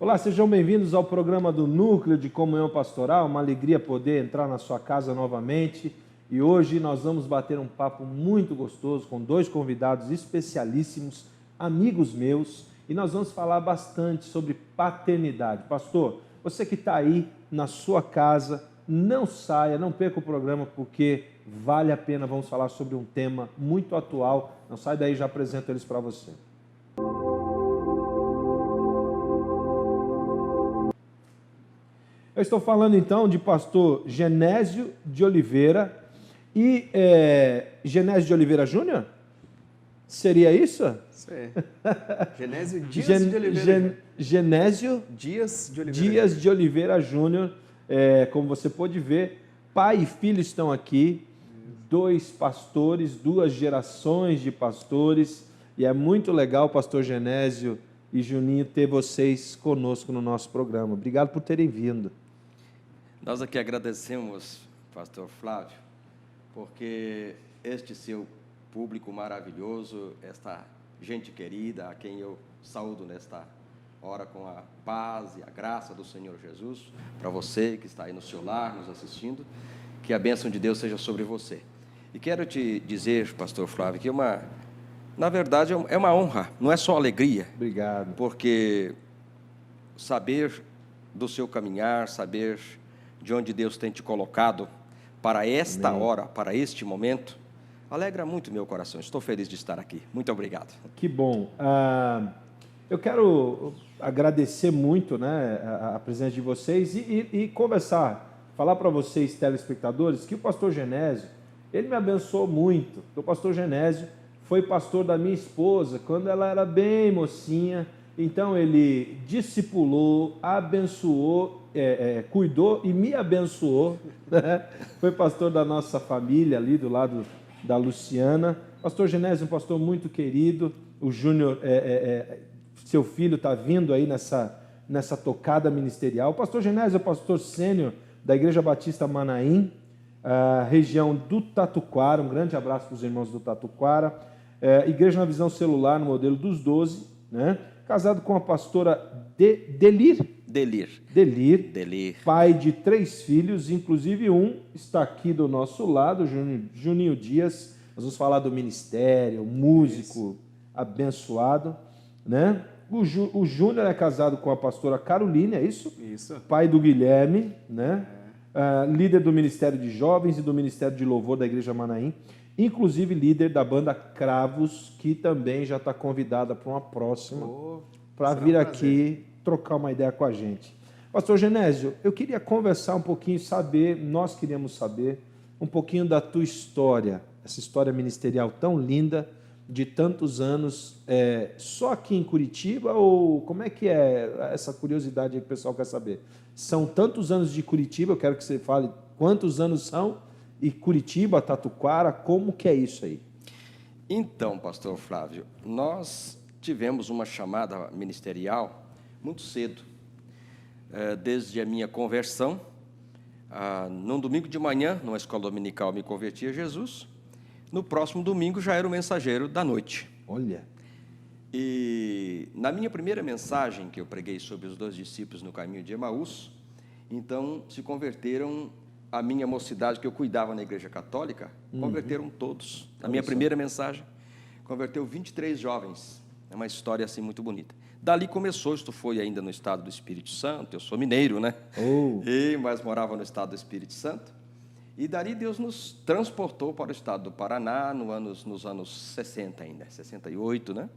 Olá, sejam bem-vindos ao programa do Núcleo de Comunhão Pastoral. Uma alegria poder entrar na sua casa novamente. E hoje nós vamos bater um papo muito gostoso com dois convidados especialíssimos, amigos meus, e nós vamos falar bastante sobre paternidade. Pastor, você que está aí na sua casa, não saia, não perca o programa, porque vale a pena. Vamos falar sobre um tema muito atual. Não sai daí, já apresento eles para você. Eu estou falando então de pastor Genésio de Oliveira e Genésio de Oliveira Júnior? Seria isso? Sim. Genésio Dias de Oliveira. Genésio Dias de Oliveira. Dias de Oliveira Júnior. Como você pode ver, pai e filho estão aqui, dois pastores, duas gerações de pastores, e é muito legal, pastor Genésio e Juninho, ter vocês conosco no nosso programa. Obrigado por terem vindo. Nós aqui agradecemos, pastor Flávio, porque este seu público maravilhoso, esta gente querida, a quem eu saúdo nesta hora com a paz e a graça do Senhor Jesus, para você que está aí no seu lar, nos assistindo, que a bênção de Deus seja sobre você. E quero te dizer, pastor Flávio, que na verdade é uma honra, não é só alegria. Obrigado. Porque saber do seu caminhar, saber de onde Deus tem te colocado para esta Amém. hora, para este momento, alegra muito meu coração. Estou feliz de estar aqui. Muito obrigado. Que bom. Eu quero agradecer muito, né, a presença de vocês e conversar, falar para vocês, telespectadores, que o pastor Genésio, ele me abençoou muito. O pastor Genésio foi pastor da minha esposa quando ela era bem mocinha. Então ele discipulou, abençoou, cuidou e me abençoou, né? Foi pastor da nossa família ali do lado da Luciana. Pastor Genésio, um pastor muito querido. O Júnior, seu filho, está vindo aí nessa tocada ministerial. O pastor Genésio é pastor sênior da Igreja Batista Manaim, região do Tatuquara. Um grande abraço para os irmãos do Tatuquara. Igreja na Visão Celular, no modelo dos 12, né? Casado com a pastora Delir, pai de 3 filhos, inclusive um está aqui do nosso lado, Juninho Dias. Nós vamos falar do ministério, músico abençoado, né? O Júnior é casado com a pastora Caroline, é isso? Isso. Pai do Guilherme, né? Líder do Ministério de Jovens e do Ministério de Louvor da Igreja Manaim, inclusive líder da banda Cravos, que também já está convidada para uma próxima, para vir aqui trocar uma ideia com a gente. Pastor Genésio, eu queria conversar um pouquinho, nós queríamos saber um pouquinho da tua história, essa história ministerial tão linda, de tantos anos, só aqui em Curitiba, ou como é que é essa curiosidade aí que o pessoal quer saber? São tantos anos de Curitiba, eu quero que você fale quantos anos são, e Curitiba, Tatuquara, como que é isso aí? Então, pastor Flávio, nós tivemos uma chamada ministerial muito cedo, desde a minha conversão. Num domingo de manhã, numa escola dominical, me converti a Jesus. No próximo domingo já era o mensageiro da noite. Olha! E na minha primeira mensagem, que eu preguei sobre os 2 discípulos no caminho de Emaús, então se converteram. A minha mocidade, que eu cuidava na Igreja Católica, converteram todos. Na minha primeira mensagem, converteu 23 jovens. É uma história assim muito bonita. Dali começou, isto foi ainda no estado do Espírito Santo. Eu sou mineiro, né? Mas morava no estado do Espírito Santo. E dali Deus nos transportou para o estado do Paraná, nos anos 60 ainda, 68, né?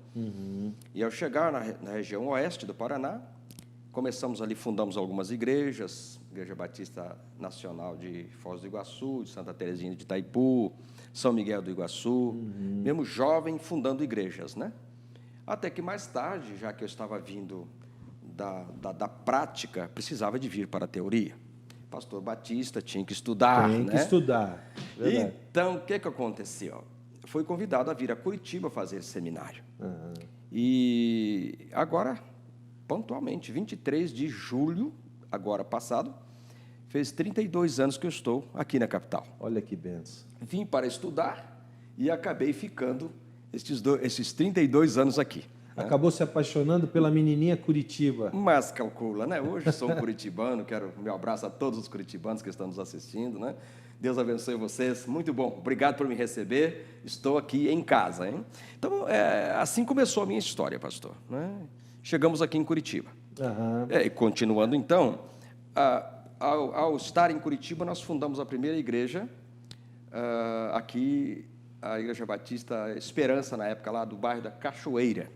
E ao chegar na região oeste do Paraná, começamos ali, fundamos algumas igrejas, Igreja Batista Nacional de Foz do Iguaçu, de Santa Teresinha de Itaipu, São Miguel do Iguaçu, mesmo jovem, fundando igrejas, né? Até que mais tarde, já que eu estava vindo da prática, precisava de vir para a teoria. Pastor Batista tinha que estudar, Tem que estudar. Verdade. Então, o que aconteceu? Fui convidado a vir a Curitiba fazer seminário. E agora, pontualmente, 23 de julho, agora passado, fez 32 anos que eu estou aqui na capital. Olha que benção. Vim para estudar e acabei ficando esses 32 anos aqui. Acabou se apaixonando pela menininha Curitiba. Mas calcula, né? Hoje sou um curitibano, quero meu abraço a todos os curitibanos que estão nos assistindo, né? Deus abençoe vocês, muito bom. Obrigado por me receber, estou aqui em casa, hein? Então, assim começou a minha história, pastor, né? Chegamos aqui em Curitiba. E continuando, então, ao estar em Curitiba, nós fundamos a primeira igreja aqui, a Igreja Batista Esperança, na época lá do bairro da Cachoeira.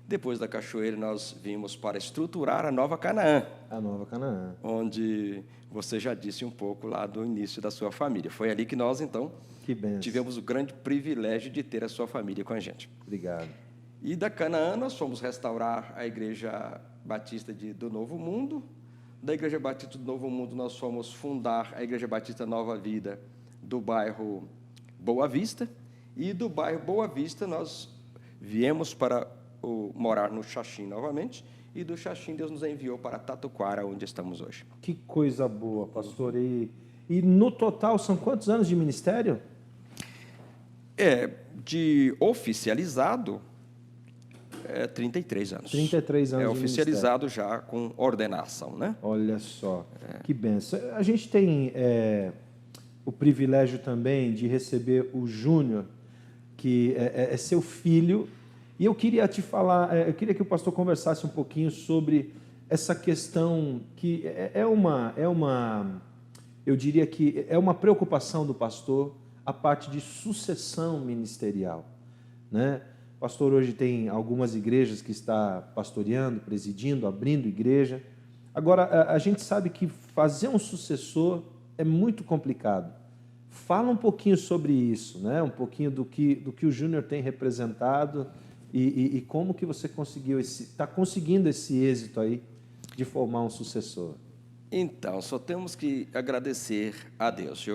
Depois da Cachoeira, nós vimos para estruturar a Nova Canaã. A Nova Canaã. Onde você já disse um pouco lá do início da sua família. Foi ali que nós, então, tivemos o grande privilégio de ter a sua família com a gente. Obrigado. E da Canaã, nós fomos restaurar a Igreja Batista do Novo Mundo. Da Igreja Batista do Novo Mundo, nós fomos fundar a Igreja Batista Nova Vida do bairro Boa Vista. E do bairro Boa Vista, nós viemos para morar no Xaxim novamente. E do Xaxim, Deus nos enviou para Tatuquara, onde estamos hoje. Que coisa boa, pastor. E no total, são quantos anos de ministério? De oficializado, 33 anos. 33 anos de oficializado já com ordenação, né? Olha só, que benção. A gente tem o privilégio também de receber o Júnior, que é seu filho. E eu queria te falar, eu queria que o pastor conversasse um pouquinho sobre essa questão que eu diria que é uma preocupação do pastor, a parte de sucessão ministerial, né? O pastor hoje tem algumas igrejas que está pastoreando, presidindo, abrindo igreja. Agora, a gente sabe que fazer um sucessor é muito complicado. Fala um pouquinho sobre isso, né? Um pouquinho do que o Júnior tem representado e como que você está conseguindo esse êxito aí de formar um sucessor. Então, só temos que agradecer a Deus.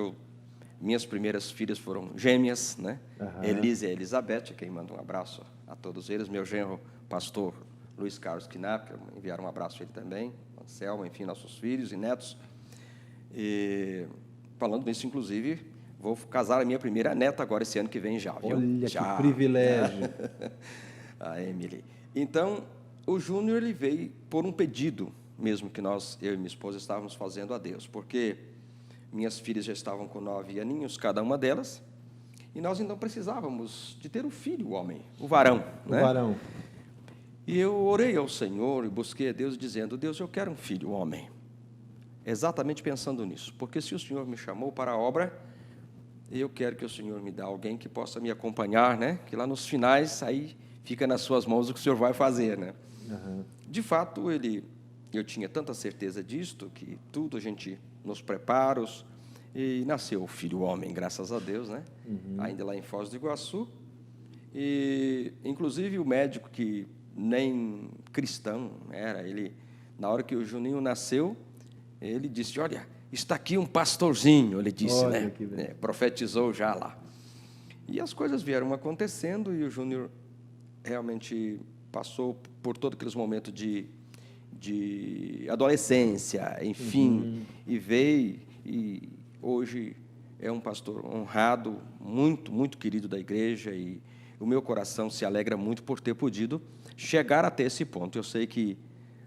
Minhas primeiras filhas foram gêmeas, né? Elise e Elizabeth, quem manda um abraço a todos eles. Meu genro, pastor Luiz Carlos Knapp, enviaram um abraço a ele também. Anselmo, enfim, nossos filhos e netos. E, falando nisso, inclusive, vou casar a minha primeira neta agora, esse ano que vem já, viu? Olha, já. Que privilégio. A Emily. Então, o Júnior, ele veio por um pedido mesmo que eu e minha esposa estávamos fazendo a Deus, porque minhas filhas já estavam com 9 aninhos, cada uma delas, e nós então precisávamos de ter um filho, o homem, o varão. Né? O varão. E eu orei ao Senhor e busquei a Deus dizendo, Deus, eu quero um filho, homem. Exatamente pensando nisso, porque se o Senhor me chamou para a obra, eu quero que o Senhor me dê alguém que possa me acompanhar, né? Que lá nos finais, aí fica nas suas mãos o que o Senhor vai fazer, né? De fato, eu tinha tanta certeza disto, que tudo a gente nos preparos, e nasceu o filho homem, graças a Deus, né? Ainda lá em Foz do Iguaçu. E, inclusive, o médico, que nem cristão era, na hora que o Juninho nasceu, ele disse, olha, está aqui um pastorzinho, ele disse, olha, né? Profetizou já lá. E as coisas vieram acontecendo, e o Júnior realmente passou por todos aqueles momentos de adolescência, enfim, e veio, e hoje é um pastor honrado, muito, muito querido da igreja, e o meu coração se alegra muito por ter podido chegar até esse ponto. Eu sei que,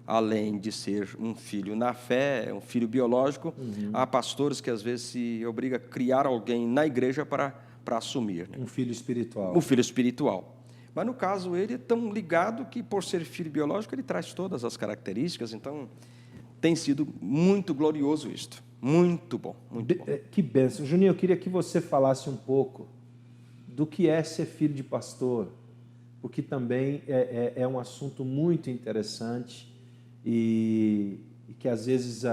além de ser um filho na fé, um filho biológico, há pastores que às vezes se obrigam a criar alguém na igreja para assumir. Né? Um filho espiritual. Um filho espiritual. Mas, no caso, ele é tão ligado que, por ser filho biológico, ele traz todas as características. Então, tem sido muito glorioso isto. Muito bom, muito bom. Que bênção. Juninho, eu queria que você falasse um pouco do que é ser filho de pastor, porque também é um assunto muito interessante e que, às vezes,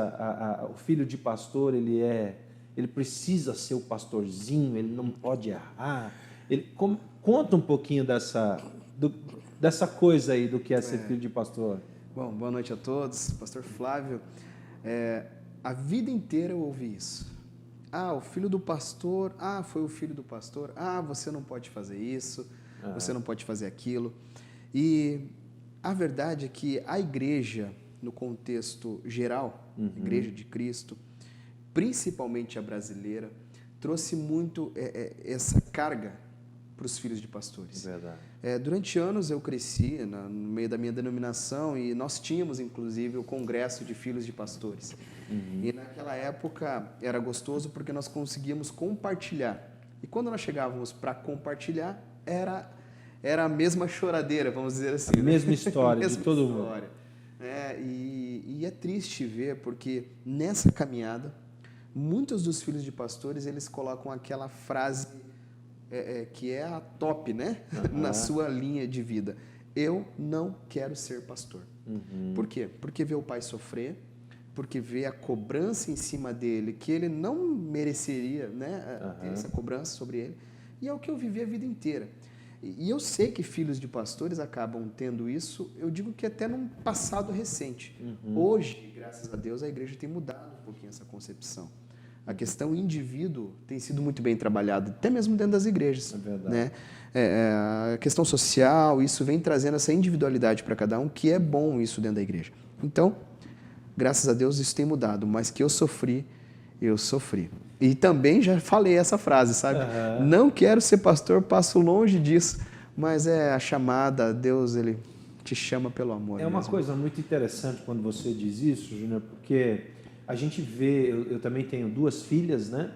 o filho de pastor, ele precisa ser o pastorzinho, ele não pode errar. Conta um pouquinho dessa coisa aí do que é ser filho de pastor. Bom, boa noite a todos. Pastor Flávio, a vida inteira eu ouvi isso. O filho do pastor, foi o filho do pastor, você não pode fazer isso, você não pode fazer aquilo. E a verdade é que a igreja, no contexto geral, a Igreja de Cristo, principalmente a brasileira, trouxe muito essa carga para os filhos de pastores. Verdade. Durante anos eu cresci no meio da minha denominação e nós tínhamos, inclusive, o congresso de filhos de pastores. E naquela época era gostoso porque nós conseguíamos compartilhar. E quando nós chegávamos para compartilhar, era a mesma choradeira, vamos dizer assim. A mesma história de todo mundo. E é triste ver, porque nessa caminhada, muitos dos filhos de pastores, eles colocam aquela frase que é a top, né? Na sua linha de vida. Eu não quero ser pastor. Por quê? Porque vê o pai sofrer, porque vê a cobrança em cima dele, que ele não mereceria, né, ter essa cobrança sobre ele. E é o que eu vivi a vida inteira. E eu sei que filhos de pastores acabam tendo isso, eu digo que até num passado recente. Hoje, graças a Deus, a igreja tem mudado um pouquinho essa concepção. A questão indivíduo tem sido muito bem trabalhada, até mesmo dentro das igrejas. É verdade. Né? A questão social, isso vem trazendo essa individualidade para cada um, que é bom isso dentro da igreja. Então, graças a Deus, isso tem mudado, mas que eu sofri. E também já falei essa frase, sabe? Não quero ser pastor, passo longe disso, mas é a chamada, Deus, Ele te chama pelo amor. É uma coisa muito interessante quando você diz isso, Júnior, porque a gente vê, eu também tenho 2 filhas, né?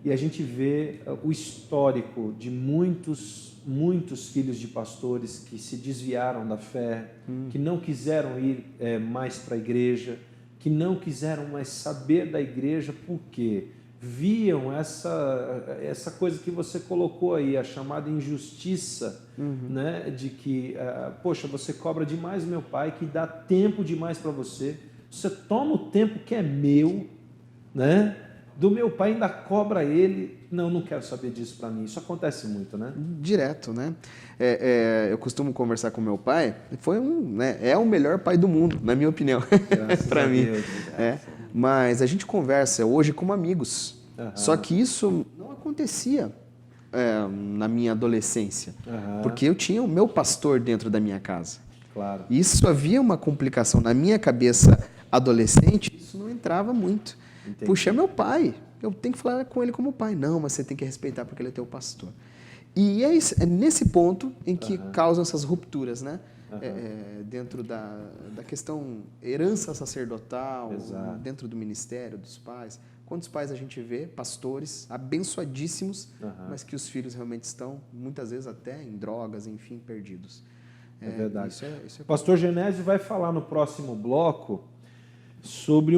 E a gente vê o histórico de muitos filhos de pastores que se desviaram da fé, que não quiseram ir mais para a igreja, que não quiseram mais saber da igreja, porque viam essa coisa que você colocou aí, a chamada injustiça, né? De que, poxa, você cobra demais meu pai, que dá tempo demais para você, você toma o tempo que é meu, né? Do meu pai ainda cobra ele. Não quero saber disso para mim. Isso acontece muito, né? Direto, né? Eu costumo conversar com meu pai. É o melhor pai do mundo, na minha opinião, para mim. Mas a gente conversa hoje como amigos. Só que isso não acontecia na minha adolescência, porque eu tinha o meu pastor dentro da minha casa. Claro. Isso havia uma complicação na minha cabeça adolescente. Isso não entrava muito. Entendi. Puxa, é meu pai, eu tenho que falar com ele como pai. Não, mas você tem que respeitar porque ele é teu pastor. E é nesse ponto em que causam essas rupturas, né? Dentro da questão herança sacerdotal, dentro do ministério, dos pais. Quantos pais a gente vê, pastores abençoadíssimos, mas que os filhos realmente estão, muitas vezes até em drogas, enfim, perdidos. É verdade. Isso é Pastor Genésio vai falar no próximo bloco sobre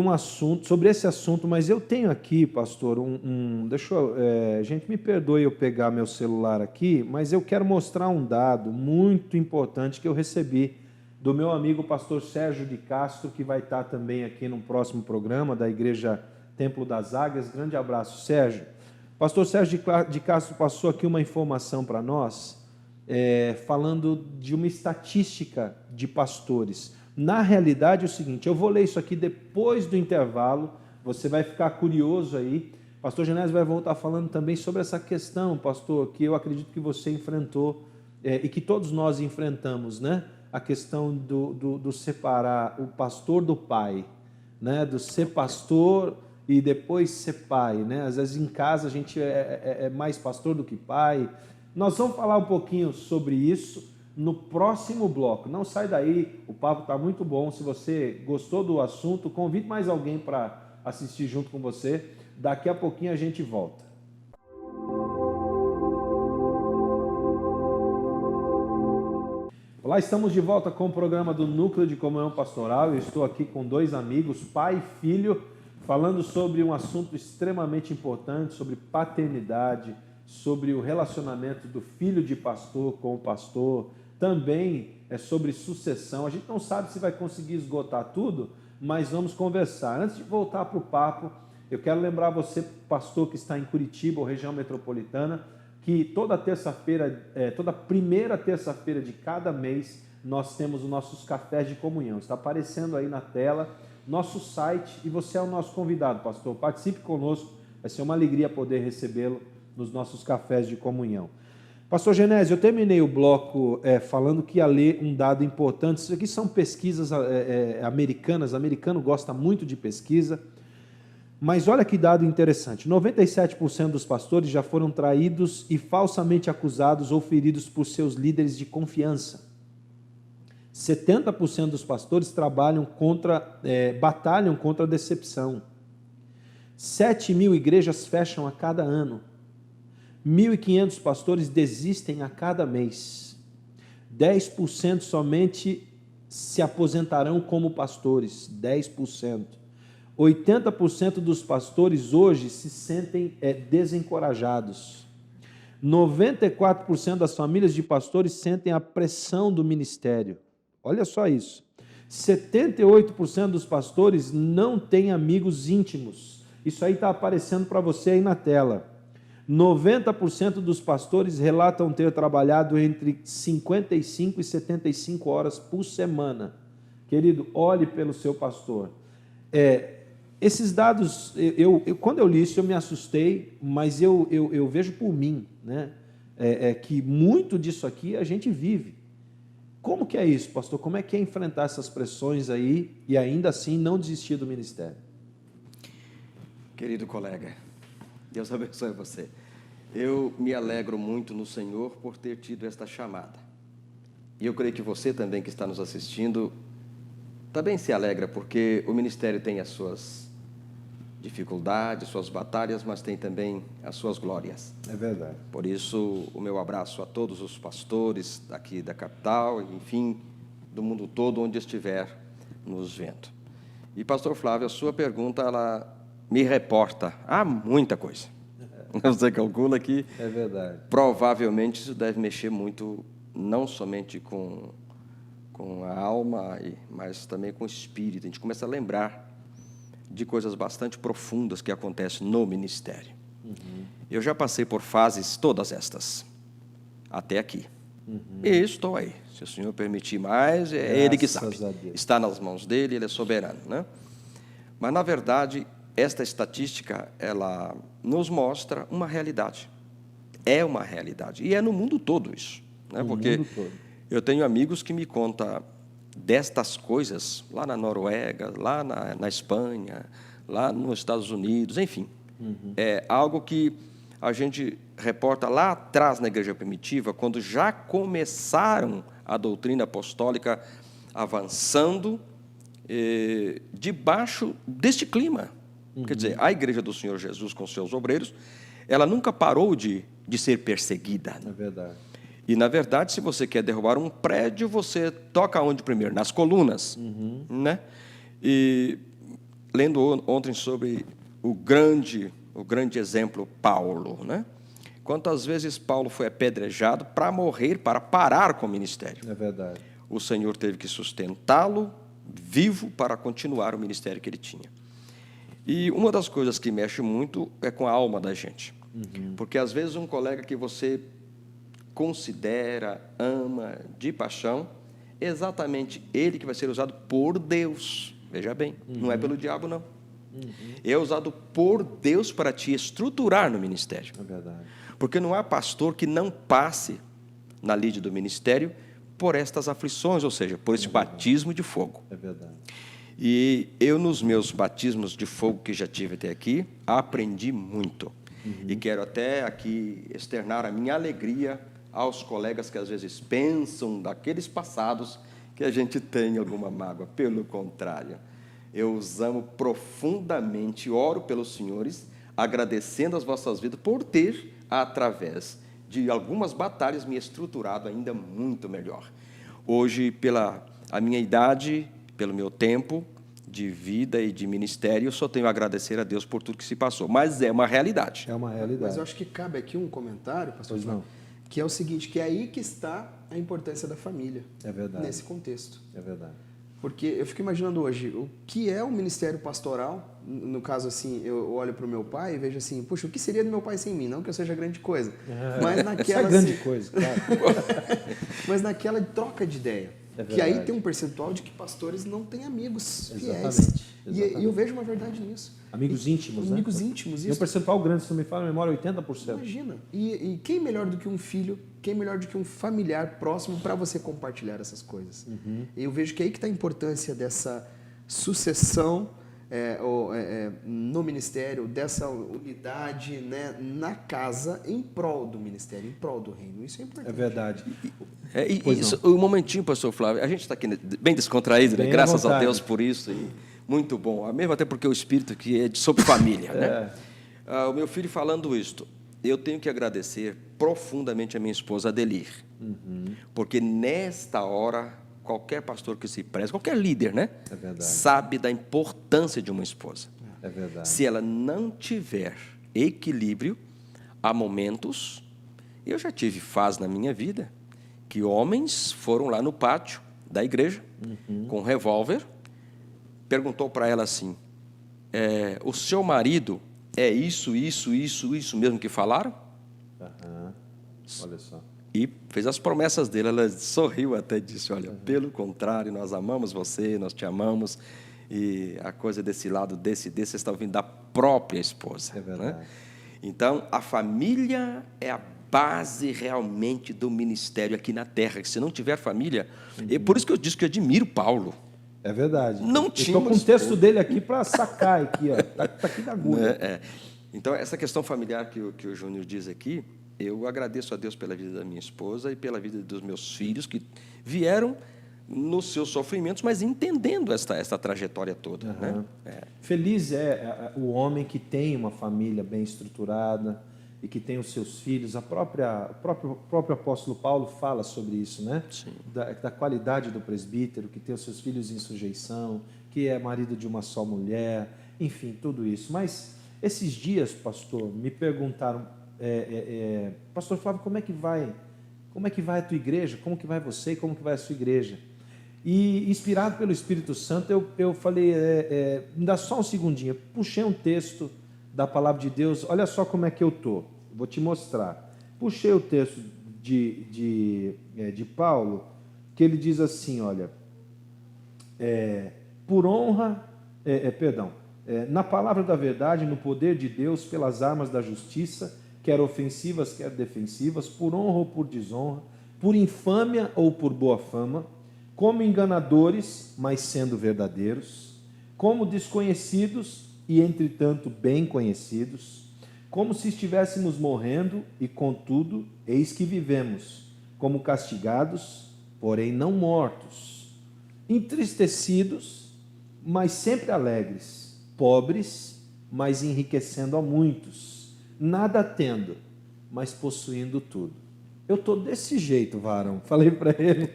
sobre esse assunto, mas eu tenho aqui, pastor, gente, me perdoe eu pegar meu celular aqui, mas eu quero mostrar um dado muito importante que eu recebi do meu amigo pastor Sérgio de Castro, que vai estar também aqui no próximo programa da Igreja Templo das Águias. Grande abraço, Sérgio. Pastor Sérgio de Castro passou aqui uma informação para nós, falando de uma estatística de pastores. Na realidade é o seguinte, eu vou ler isso aqui depois do intervalo, você vai ficar curioso aí. Pastor Genésio vai voltar falando também sobre essa questão, pastor, que eu acredito que você enfrentou e que todos nós enfrentamos, né? A questão do separar o pastor do pai, né? Do ser pastor e depois ser pai, né? Às vezes em casa a gente é mais pastor do que pai. Nós vamos falar um pouquinho sobre isso no próximo bloco. Não sai daí, o papo está muito bom. Se você gostou do assunto, convide mais alguém para assistir junto com você. Daqui a pouquinho a gente volta. Olá, estamos de volta com o programa do Núcleo de Comunhão Pastoral. Eu estou aqui com 2 amigos, pai e filho, falando sobre um assunto extremamente importante, sobre paternidade, sobre o relacionamento do filho de pastor com o pastor, também sobre sucessão. A gente não sabe se vai conseguir esgotar tudo, mas vamos conversar. Antes de voltar para o papo, eu quero lembrar você, pastor que está em Curitiba ou região metropolitana, que toda primeira terça-feira de cada mês, nós temos os nossos cafés de comunhão. Está aparecendo aí na tela nosso site e você é o nosso convidado, pastor. Participe conosco, vai ser uma alegria poder recebê-lo nos nossos cafés de comunhão. Pastor Genésio, eu terminei o bloco falando que ia ler um dado importante. Isso aqui são pesquisas americanas, o americano gosta muito de pesquisa. Mas olha que dado interessante, 97% dos pastores já foram traídos e falsamente acusados ou feridos por seus líderes de confiança. 70% dos pastores batalham contra a decepção. 7.000 igrejas fecham a cada ano. 1.500 pastores desistem a cada mês. 10% somente se aposentarão como pastores. 10%. 80% dos pastores hoje se sentem desencorajados. 94% das famílias de pastores sentem a pressão do ministério. Olha só isso. 78% dos pastores não têm amigos íntimos. Isso aí está aparecendo para você aí na tela. 90% dos pastores relatam ter trabalhado entre 55 e 75 horas por semana. Querido, olhe pelo seu pastor. Esses dados, quando eu li isso, eu me assustei, mas eu vejo por mim, né? Que muito disso aqui a gente vive. Como que é isso, pastor? Como é que é enfrentar essas pressões aí e ainda assim não desistir do ministério? Querido colega, Deus abençoe você. Eu me alegro muito no Senhor por ter tido esta chamada. E eu creio que você também que está nos assistindo também se alegra, porque o ministério tem as suas dificuldades, suas batalhas, mas tem também as suas glórias. É verdade. Por isso, o meu abraço a todos os pastores aqui da capital, enfim, do mundo todo, onde estiver nos vendo. E, pastor Flávio, a sua pergunta, ela me reporta a muita coisa. Você calcula que, é verdade, provavelmente, isso deve mexer muito, não somente com a alma, mas também com o espírito. A gente começa a lembrar de coisas bastante profundas que acontecem no ministério. Eu já passei por fases todas estas, até aqui. E estou aí. Se o Senhor permitir mais, Ele que sabe. Está nas mãos dEle, Ele é soberano, né? Mas, na verdade, esta estatística, ela nos mostra uma realidade. É uma realidade. E é no mundo todo isso, né? Porque eu tenho amigos que me contam destas coisas lá na Noruega, lá na Espanha, lá nos Estados Unidos, enfim. É algo que a gente reporta lá atrás na igreja primitiva, quando já começaram a doutrina apostólica avançando debaixo deste clima. Quer dizer, a igreja do Senhor Jesus com seus obreiros, ela nunca parou de ser perseguida. É verdade. E, na verdade, se você quer derrubar um prédio, você toca onde primeiro? Nas colunas. Né? E, lendo ontem sobre o grande exemplo Paulo, né? Quantas vezes Paulo foi apedrejado para morrer, para parar com o ministério. É verdade. O Senhor teve que sustentá-lo vivo para continuar o ministério que ele tinha. E uma das coisas que mexe muito é com a alma da gente. Porque, às vezes, um colega que você considera, ama de paixão, exatamente ele que vai ser usado por Deus. Veja bem, não é pelo diabo, não. É usado por Deus para te estruturar no ministério. É verdade. Porque não há pastor que não passe na lide do ministério por estas aflições, ou seja, por esse batismo de fogo. É verdade. E eu, nos meus batismos de fogo que já tive até aqui, aprendi muito. E quero até aqui externar a minha alegria aos colegas que às vezes pensam daqueles passados que a gente tem alguma mágoa. Pelo contrário, eu os amo profundamente, oro pelos senhores, agradecendo as vossas vidas por ter, através de algumas batalhas, me estruturado ainda muito melhor. Hoje, pela a minha idade, pelo meu tempo de vida e de ministério, eu só tenho a agradecer a Deus por tudo que se passou. Mas é uma realidade. É uma realidade. Mas eu acho que cabe aqui um comentário, pastor Pois não. que é o seguinte, que é aí que está a importância da família. É verdade. Nesse contexto. É verdade. Porque eu fico imaginando hoje, o que é o ministério pastoral? No caso, assim, eu olho para o meu pai e vejo assim, puxa, o que seria do meu pai sem mim? Não que eu seja grande coisa. Mas naquela, Isso é grande coisa, claro. mas naquela troca de ideia. É que aí verdade. tem um percentual de que pastores não têm amigos fiéis. Exatamente. E eu vejo uma verdade nisso. Amigos íntimos, né? Amigos íntimos, E um isso. percentual grande, se não me fala a memória, 80%. Imagina. E quem melhor do que um filho, quem melhor do que um familiar próximo para você compartilhar essas coisas? E eu vejo que aí que está a importância dessa sucessão no ministério, dessa unidade, né, na casa, em prol do ministério, em prol do reino. Isso é importante. É verdade. Um momentinho, pastor Flávio, a gente está aqui bem descontraído, Bem né? à Graças a vontade. Deus por isso, e muito bom, mesmo até porque o espírito aqui é sobre família, né? O meu filho falando isto, eu tenho que agradecer profundamente a minha esposa Adelir, porque nesta hora, qualquer pastor que se preze, qualquer líder, né? É verdade. Sabe da importância de uma esposa. É verdade. Se ela não tiver equilíbrio, há momentos, eu já tive fase na minha vida, que homens foram lá no pátio da igreja, com um revólver, perguntou para ela assim, o seu marido é isso mesmo que falaram? Olha só. E fez as promessas dele, ela sorriu até e disse, olha, pelo contrário, nós amamos você, nós te amamos, e a coisa desse lado, desse está vindo da própria esposa. É verdade. Né? Então, a família é a base realmente do ministério aqui na terra. Se não tiver família, é por isso que eu disse que eu admiro Paulo. É verdade. Não Eu tinha estou com o texto dele aqui para sacar aqui, ó. Tá aqui na agulha. Então, essa questão familiar que o Júnior diz aqui, eu agradeço a Deus pela vida da minha esposa e pela vida dos meus filhos, que vieram nos seus sofrimentos, mas entendendo esta trajetória toda. Né? Feliz é o homem que tem uma família bem estruturada e que tem os seus filhos. O próprio apóstolo Paulo fala sobre isso, né? Sim. Da qualidade do presbítero, que tem os seus filhos em sujeição, que é marido de uma só mulher, enfim, tudo isso. Mas esses dias, pastor, me perguntaram, pastor Flávio, como é que vai a tua igreja? Como que vai você e como que vai a sua igreja? E inspirado pelo Espírito Santo, eu falei, me dá só um segundinho, puxei um texto da palavra de Deus, olha só como é que eu estou, vou te mostrar. Puxei o texto de Paulo, que ele diz assim, olha, por honra, na palavra da verdade, no poder de Deus, pelas armas da justiça, quer ofensivas, quer defensivas, por honra ou por desonra, por infâmia ou por boa fama, como enganadores, mas sendo verdadeiros, como desconhecidos e, entretanto, bem conhecidos, como se estivéssemos morrendo e, contudo, eis que vivemos, como castigados, porém não mortos, entristecidos, mas sempre alegres, pobres, mas enriquecendo a muitos, nada tendo, mas possuindo tudo. Eu estou desse jeito, varão. Falei para ele.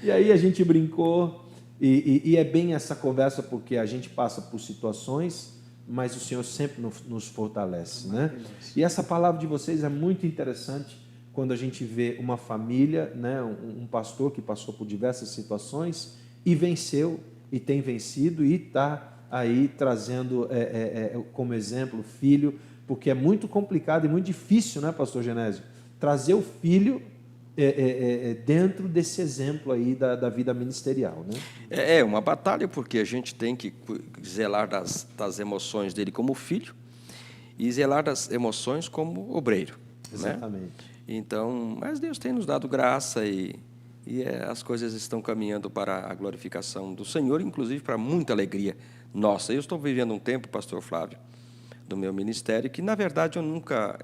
E aí a gente brincou. E é bem essa conversa, porque a gente passa por situações, mas o Senhor sempre nos fortalece, né? E essa palavra de vocês é muito interessante quando a gente vê uma família, né? Um pastor que passou por diversas situações e venceu, e tem vencido, e está aí trazendo como exemplo o filho, porque é muito complicado e muito difícil, né, pastor Genésio, trazer o filho dentro desse exemplo aí da vida ministerial, né? É uma batalha, porque a gente tem que zelar das emoções dele como filho e zelar das emoções como obreiro. Exatamente. Né? Então, mas Deus tem nos dado graça e as coisas estão caminhando para a glorificação do Senhor, inclusive para muita alegria nossa. Eu estou vivendo um tempo, pastor Flávio, do meu ministério, que, na verdade, eu nunca,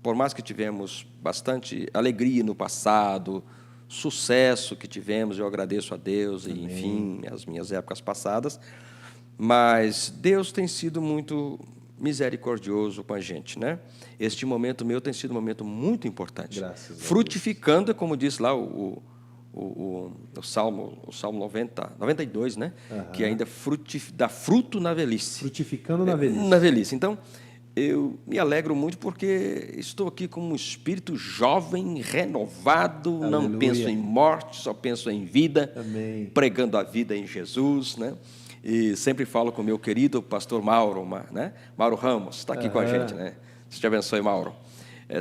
por mais que tivemos bastante alegria no passado, sucesso que tivemos, eu agradeço a Deus, e, enfim, as minhas épocas passadas, mas Deus tem sido muito misericordioso com a gente, né? Este momento meu tem sido um momento muito importante. Graças a Deus. Frutificando, como diz lá o Salmo 92, né? Que ainda dá fruto na velhice. Frutificando na velhice. Na velhice. Então, eu me alegro muito porque estou aqui com um espírito jovem, renovado, Aleluia. Não penso em morte, só penso em vida, Amém. Pregando a vida em Jesus, né? E sempre falo com o meu querido pastor Mauro, né? Mauro Ramos, está aqui com a gente, né? Deus te abençoe, Mauro.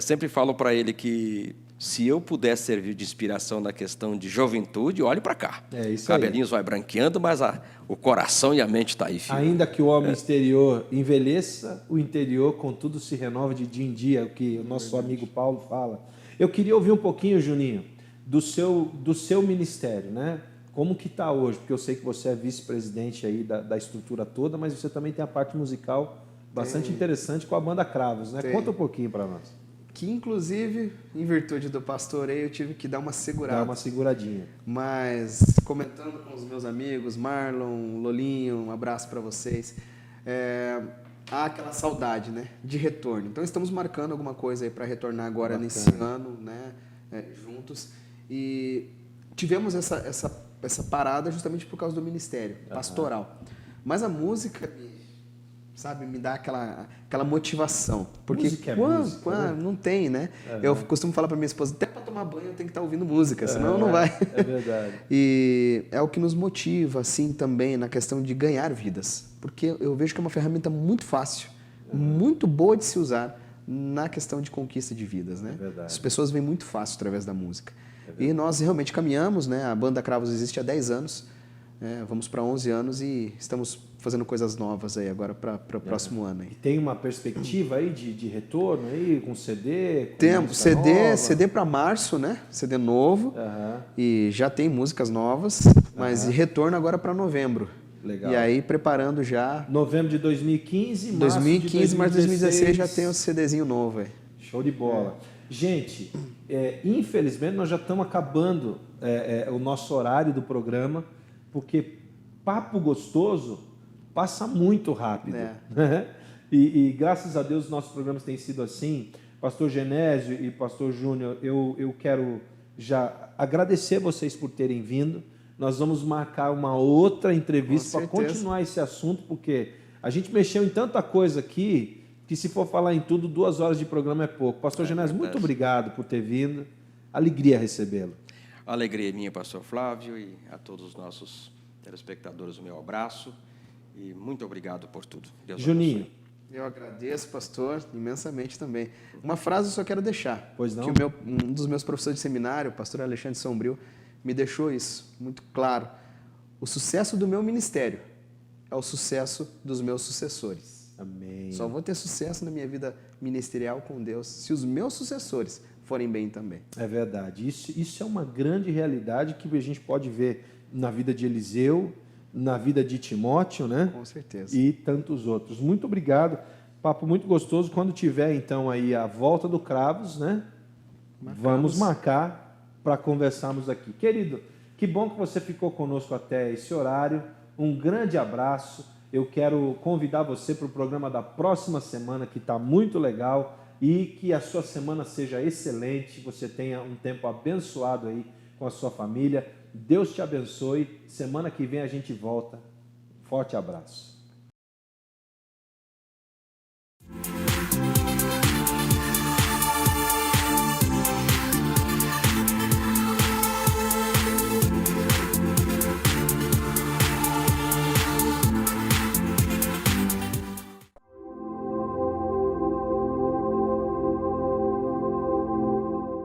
Sempre falo para ele que se eu puder servir de inspiração na questão de juventude, olhe para cá. É isso Cabelinhos vai branqueando, mas o coração e a mente está aí, filho. Ainda que o homem exterior envelheça, o interior, contudo, se renova de dia em dia, o que o nosso amigo Paulo fala. Eu queria ouvir um pouquinho, Juninho, do seu ministério, né? como que está hoje? Porque eu sei que você é vice-presidente aí da estrutura toda, mas você também tem a parte musical bastante interessante com a banda Cravos, né? Tem. Conta um pouquinho para nós. Que, inclusive, em virtude do pastoreio, eu tive que dar uma segurada. Dá uma seguradinha. Mas, comentando com os meus amigos, Marlon, Lolinho, um abraço para vocês, há aquela saudade, né, de retorno. Então, estamos marcando alguma coisa aí para retornar agora Bacana. nesse ano, né, juntos. E tivemos essa parada justamente por causa do ministério pastoral. Mas a música, sabe, me dá aquela motivação. Porque música música, quando né? não tem, né? Eu costumo falar para minha esposa, até para tomar banho eu tenho que estar ouvindo música, senão não vai. É verdade. E é o que nos motiva, assim, também na questão de ganhar vidas. Porque eu vejo que é uma ferramenta muito fácil, muito boa de se usar na questão de conquista de vidas, né? É verdade. As pessoas vêm muito fácil através da música. E nós realmente caminhamos, né? A banda Cravos existe há 10 anos, vamos para 11 anos e estamos fazendo coisas novas aí agora para o próximo ano. Aí. E tem uma perspectiva aí de retorno aí com CD? Com Temos música nova? CD para março, né? CD novo. Aham. E já tem músicas novas, mas retorno agora para novembro. Legal. E aí preparando já Novembro de 2015, março 2015, de março de 2016 já 2016. tem o CDzinho novo aí. Show de bola. Gente, infelizmente nós já estamos acabando o nosso horário do programa, porque papo gostoso passa muito rápido. Né? E graças a Deus nossos programas têm sido assim. Pastor Genésio e Pastor Júnior, eu quero já agradecer vocês por terem vindo. Nós vamos marcar uma outra entrevista para continuar esse assunto, porque a gente mexeu em tanta coisa aqui que se for falar em tudo, 2 horas de programa é pouco. Pastor Genésio, muito obrigado por ter vindo. Alegria recebê-lo. Alegria minha, pastor Flávio, e a todos os nossos telespectadores, o meu abraço. E muito obrigado por tudo. Deus Juninho. abençoe. Eu agradeço, pastor, imensamente também. Uma frase eu só quero deixar. Pois não? Que um dos meus professores de seminário, o pastor Alexandre Sombrio, me deixou isso muito claro. O sucesso do meu ministério é o sucesso dos meus sucessores. Amém. Só vou ter sucesso na minha vida ministerial com Deus se os meus sucessores forem bem também. É verdade. Isso é uma grande realidade que a gente pode ver na vida de Eliseu, na vida de Timóteo, né? Com certeza. E tantos outros. Muito obrigado. Papo muito gostoso. Quando tiver, então, aí a volta do Cravos, né? Vamos marcar para conversarmos aqui. Querido, que bom que você ficou conosco até esse horário. Um grande abraço. Eu quero convidar você para o programa da próxima semana, que está muito legal, e que a sua semana seja excelente, você tenha um tempo abençoado aí com a sua família. Deus te abençoe. Semana que vem a gente volta. Forte abraço.